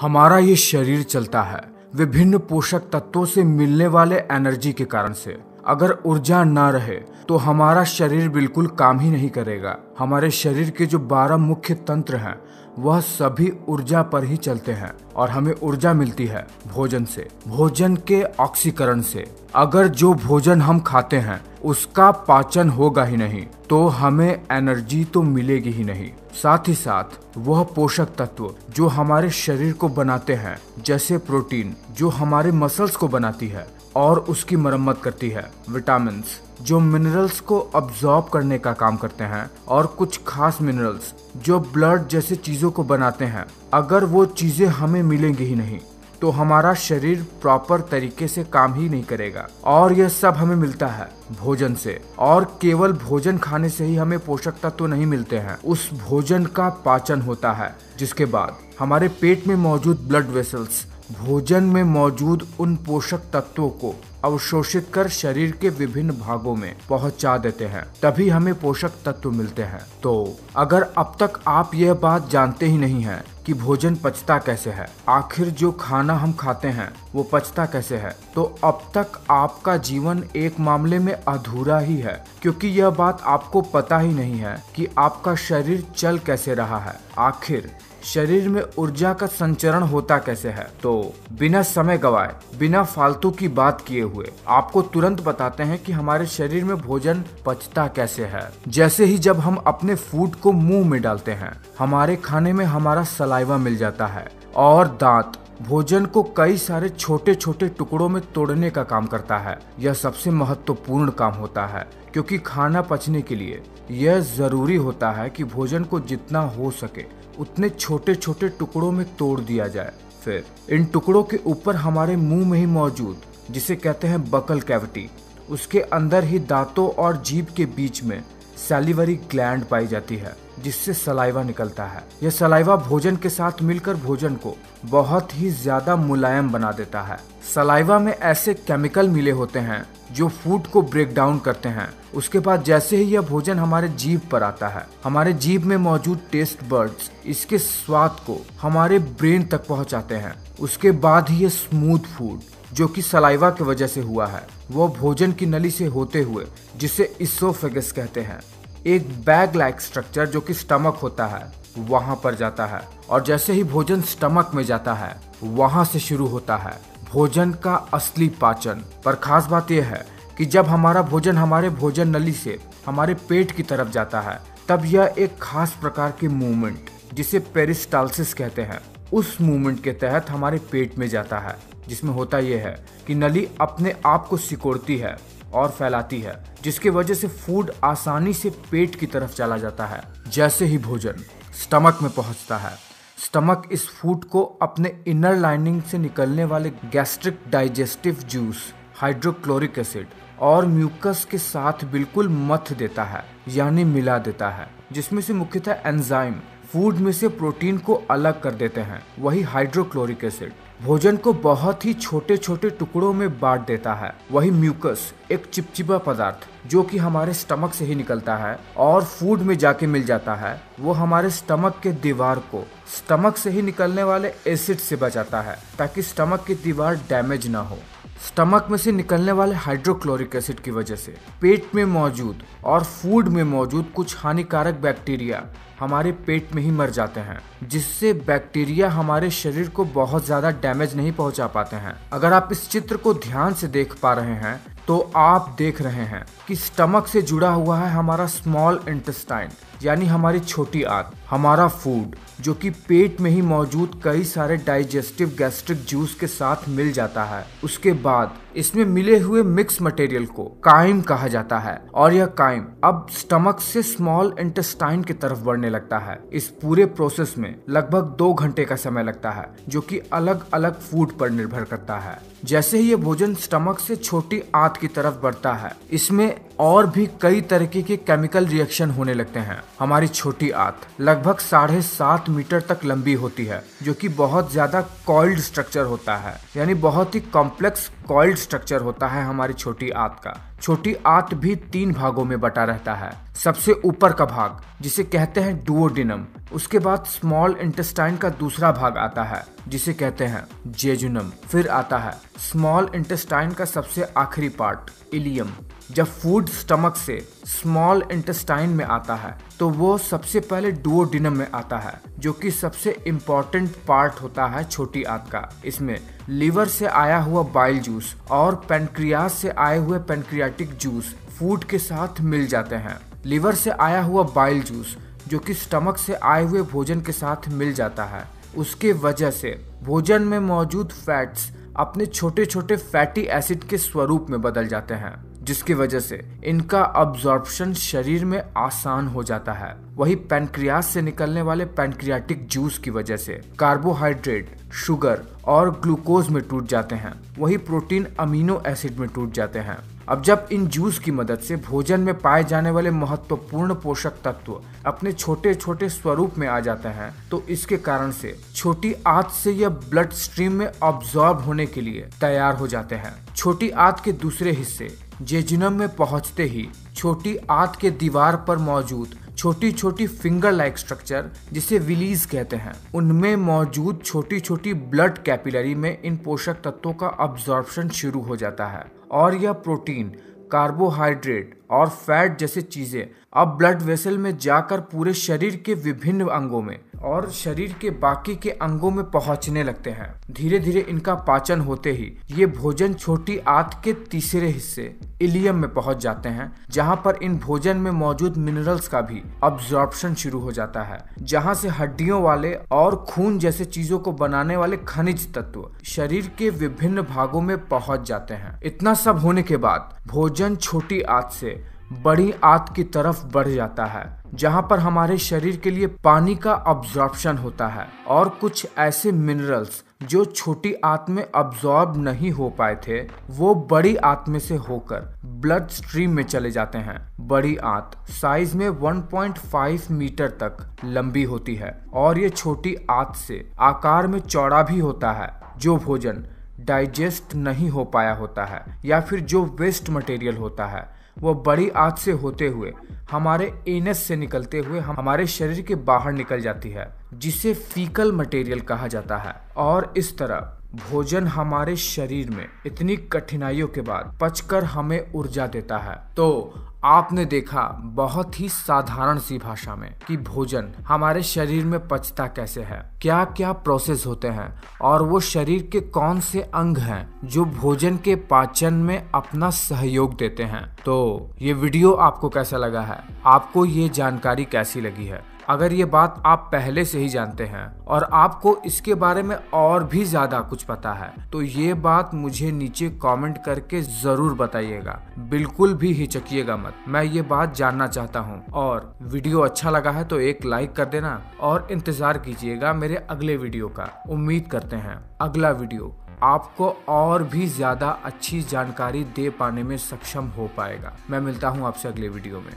हमारा ये शरीर चलता है विभिन्न पोषक तत्वों से मिलने वाले एनर्जी के कारण से। अगर ऊर्जा ना रहे तो हमारा शरीर बिल्कुल काम ही नहीं करेगा। हमारे शरीर के जो 12 मुख्य तंत्र हैं वह सभी ऊर्जा पर ही चलते हैं और हमें ऊर्जा मिलती है भोजन से, भोजन के ऑक्सीकरण से। अगर जो भोजन हम खाते हैं उसका पाचन होगा ही नहीं तो हमें एनर्जी तो मिलेगी ही नहीं। साथ ही साथ वह पोषक तत्व जो हमारे शरीर को बनाते हैं, जैसे प्रोटीन जो हमारे मसल्स को बनाती है और उसकी मरम्मत करती है, विटामिन्स जो मिनरल्स को अब्सॉर्ब करने का काम करते हैं, और कुछ खास मिनरल्स जो ब्लड जैसे चीजों को बनाते हैं। अगर वो चीजें हमें मिलेंगी ही नहीं तो हमारा शरीर प्रॉपर तरीके से काम ही नहीं करेगा। और यह सब हमें मिलता है भोजन से, और केवल भोजन खाने से ही हमें पोषक तत्व नहीं मिलते हैं। उस भोजन का पाचन होता है, जिसके बाद हमारे पेट में मौजूद ब्लड वेसल्स भोजन में मौजूद उन पोषक तत्वों को अवशोषित कर शरीर के विभिन्न भागों में पहुंचा देते हैं, तभी हमें पोषक तत्व मिलते हैं। तो अगर अब तक आप यह बात जानते ही नहीं हैं कि भोजन पचता कैसे है, आखिर जो खाना हम खाते हैं वो पचता कैसे है, तो अब तक आपका जीवन एक मामले में अधूरा ही है, क्योंकि यह बात आपको पता ही नहीं है कि आपका शरीर चल कैसे रहा है, आखिर शरीर में ऊर्जा का संचरण होता कैसे है। तो बिना समय गवाए, बिना फालतू की बात किए हुए आपको तुरंत बताते हैं कि हमारे शरीर में भोजन पचता कैसे है। जैसे ही जब हम अपने फूड को मुंह में डालते हैं, हमारे खाने में हमारा सलाइवा मिल जाता है और दांत भोजन को कई सारे छोटे छोटे टुकड़ों में तोड़ने का काम करता है। यह सबसे महत्वपूर्ण काम होता है, क्योंकि खाना पचने के लिए यह जरूरी होता है कि भोजन को जितना हो सके उतने छोटे छोटे टुकड़ों में तोड़ दिया जाए। फिर इन टुकड़ों के ऊपर हमारे मुंह में ही मौजूद, जिसे कहते हैं बकल कैविटी, उसके अंदर ही दांतों और जीभ के बीच में सैलिवरी ग्लैंड पाई जाती है, जिससे सलाइवा निकलता है। यह सलाइवा भोजन के साथ मिलकर भोजन को बहुत ही ज्यादा मुलायम बना देता है। सलाइवा में ऐसे केमिकल मिले होते हैं जो फूड को ब्रेक डाउन करते हैं। उसके बाद जैसे ही यह भोजन हमारे जीभ पर आता है, हमारे जीभ में मौजूद टेस्ट बर्ड्स इसके स्वाद को हमारे ब्रेन तक पहुंचाते हैं। उसके बाद ही ये स्मूथ फूड जो कि सलाइवा की वजह से हुआ है, वो भोजन की नली से होते हुए, जिसे इसोफेगस कहते हैं, एक बैग लाइक स्ट्रक्चर जो कि स्टमक होता है, वहां पर जाता है। और जैसे ही भोजन स्टमक में जाता है, वहां से शुरू होता है भोजन का असली पाचन। पर खास बात यह है कि जब हमारा भोजन हमारे भोजन नली से हमारे पेट की तरफ जाता है, तब यह एक खास प्रकार की मूवमेंट, जिसे पेरिस्टालसिस कहते हैं, उस मूवमेंट के तहत हमारे पेट में जाता है, जिसमें होता यह है कि नली अपने आप को सिकोड़ती है और फैलाती है, जिसकी वजह से फूड आसानी से पेट की तरफ चला जाता है। जैसे ही भोजन स्टमक में पहुंचता है, स्टमक इस फूड को अपने इनर लाइनिंग से निकलने वाले gastric digestive juice, hydrochloric acid और म्यूकस के साथ बिल्कुल मथ देता है, यानी मिला देता है, जिसमें से मुख्यतः एंजाइम फूड में से प्रोटीन को अलग कर देते हैं। वही हाइड्रोक्लोरिक एसिड भोजन को बहुत ही छोटे छोटे टुकड़ों में बांट देता है। वही म्यूकस एक चिपचिपा पदार्थ जो कि हमारे स्टमक से ही निकलता है और फूड में जाके मिल जाता है, वो हमारे स्टमक के दीवार को स्टमक से ही निकलने वाले एसिड से बचाता है, ताकि स्टमक की दीवार डैमेज ना हो। स्टमक में से निकलने वाले हाइड्रोक्लोरिक एसिड की वजह से पेट में मौजूद और फूड में मौजूद कुछ हानिकारक बैक्टीरिया हमारे पेट में ही मर जाते हैं, जिससे बैक्टीरिया हमारे शरीर को बहुत ज्यादा डैमेज नहीं पहुंचा पाते हैं। अगर आप इस चित्र को ध्यान से देख पा रहे हैं तो आप देख रहे हैं कि स्टमक से जुड़ा हुआ है हमारा स्मॉल इंटेस्टाइन, यानी हमारी छोटी आंत, हमारा फूड जो कि पेट में ही मौजूद कई सारे डाइजेस्टिव गैस्ट्रिक जूस के साथ मिल जाता है। उसके बाद इसमें मिले हुए मिक्स मटेरियल को काइम कहा जाता है, और यह काइम अब स्टमक से स्मॉल इंटेस्टाइन की तरफ बढ़ने लगता है। इस पूरे प्रोसेस में लगभग 2 घंटे का समय लगता है, जो कि अलग अलग फूड पर निर्भर करता है। जैसे ही ये भोजन स्टमक से छोटी आंत की तरफ बढ़ता है, इसमें और भी कई तरीके के केमिकल रिएक्शन होने लगते हैं। हमारी छोटी आंत लगभग 7.5 मीटर तक लंबी होती है, जो कि बहुत ज्यादा कॉइल्ड स्ट्रक्चर होता है, यानी बहुत ही कॉम्प्लेक्स कॉइल्ड स्ट्रक्चर होता है हमारी छोटी आंत का। छोटी आंत भी 3 भागों में बटा रहता है। सबसे ऊपर का भाग जिसे कहते हैं डुओडेनम, उसके बाद स्मॉल इंटेस्टाइन का दूसरा भाग आता है जिसे कहते हैं जेजुनम, फिर आता है स्मॉल इंटेस्टाइन का सबसे आखिरी पार्ट इलियम। जब फूड स्टमक से स्मॉल इंटेस्टाइन में आता है तो वो सबसे पहले डुओडेनम में आता है, जो कि सबसे इम्पोर्टेंट पार्ट होता है छोटी आंत का। इसमें लीवर से आया हुआ बाइल जूस और पैनक्रियास से आए हुए पैनक्रियाटिक जूस फूड के साथ मिल जाते हैं। लीवर से आया हुआ बाइल जूस जो कि स्टमक से आए हुए भोजन के साथ मिल जाता है, उसके वजह से भोजन में मौजूद फैट्स अपने छोटे छोटे फैटी एसिड के स्वरूप में बदल जाते हैं, जिसकी वजह से इनका अब्जॉर्प्शन शरीर में आसान हो जाता है। वही पैनक्रियास से निकलने वाले पैनक्रियाटिक जूस की वजह से कार्बोहाइड्रेट, शुगर और ग्लूकोज में टूट जाते हैं, वही प्रोटीन अमीनो एसिड में टूट जाते हैं। अब जब इन जूस की मदद से भोजन में पाए जाने वाले महत्वपूर्ण पोषक तत्व अपने छोटे छोटे स्वरूप में आ जाते हैं, तो इसके कारण से छोटी आंत से यह ब्लड स्ट्रीम में अब्सॉर्ब होने के लिए तैयार हो जाते हैं। छोटी आंत के दूसरे हिस्से जेजुनम में पहुंचते ही छोटी आंत के दीवार पर मौजूद छोटी छोटी फिंगर लाइक स्ट्रक्चर जिसे विलीज कहते हैं, उनमें मौजूद छोटी छोटी ब्लड कैपिलरी में इन पोषक तत्वों का अब्जॉर्प्शन शुरू हो जाता है और यह प्रोटीन, कार्बोहाइड्रेट और फैट जैसे चीजें अब ब्लड वेसल में जाकर पूरे शरीर के विभिन्न अंगों में और शरीर के बाकी के अंगों में पहुंचने लगते हैं। धीरे धीरे इनका पाचन होते ही ये भोजन छोटी आंत के तीसरे हिस्से इलियम में पहुंच जाते हैं, जहां पर इन भोजन में मौजूद मिनरल्स का भी अब्जॉर्प्शन शुरू हो जाता है, जहां से हड्डियों वाले और खून जैसे चीजों को बनाने वाले खनिज तत्व शरीर के विभिन्न भागों में पहुंच जाते हैं। इतना सब होने के बाद भोजन छोटी आंत से बड़ी आंत की तरफ बढ़ जाता है, जहां पर हमारे शरीर के लिए पानी का अब्जॉर्प्शन होता है और कुछ ऐसे मिनरल्स जो छोटी आंत में अब्सॉर्ब नहीं हो पाए थे वो बड़ी आंत में से होकर ब्लड स्ट्रीम में चले जाते हैं। बड़ी आंत साइज में 1.5 मीटर तक लंबी होती है और ये छोटी आंत से आकार में चौड़ा भी होता है। जो भोजन डाइजेस्ट नहीं हो पाया होता है या फिर जो वेस्ट मटेरियल होता है वो बड़ी आंत से होते हुए हमारे एनस से निकलते हुए हमारे शरीर के बाहर निकल जाती है, जिसे फीकल मटेरियल कहा जाता है। और इस तरह भोजन हमारे शरीर में इतनी कठिनाइयों के बाद पचकर हमें ऊर्जा देता है। तो आपने देखा बहुत ही साधारण सी भाषा में कि भोजन हमारे शरीर में पचता कैसे है, क्या क्या प्रोसेस होते हैं और वो शरीर के कौन से अंग हैं जो भोजन के पाचन में अपना सहयोग देते हैं। तो ये वीडियो आपको कैसा लगा है, आपको ये जानकारी कैसी लगी है? अगर ये बात आप पहले से ही जानते हैं और आपको इसके बारे में और भी ज्यादा कुछ पता है तो ये बात मुझे नीचे कमेंट करके जरूर बताइएगा। बिल्कुल भी हिचकिएगा मत, मैं ये बात जानना चाहता हूँ। और वीडियो अच्छा लगा है तो एक लाइक कर देना और इंतजार कीजिएगा मेरे अगले वीडियो का। उम्मीद करते हैं अगला वीडियो आपको और भी ज्यादा अच्छी जानकारी दे पाने में सक्षम हो पाएगा। मैं मिलता हूँ आपसे अगले वीडियो में।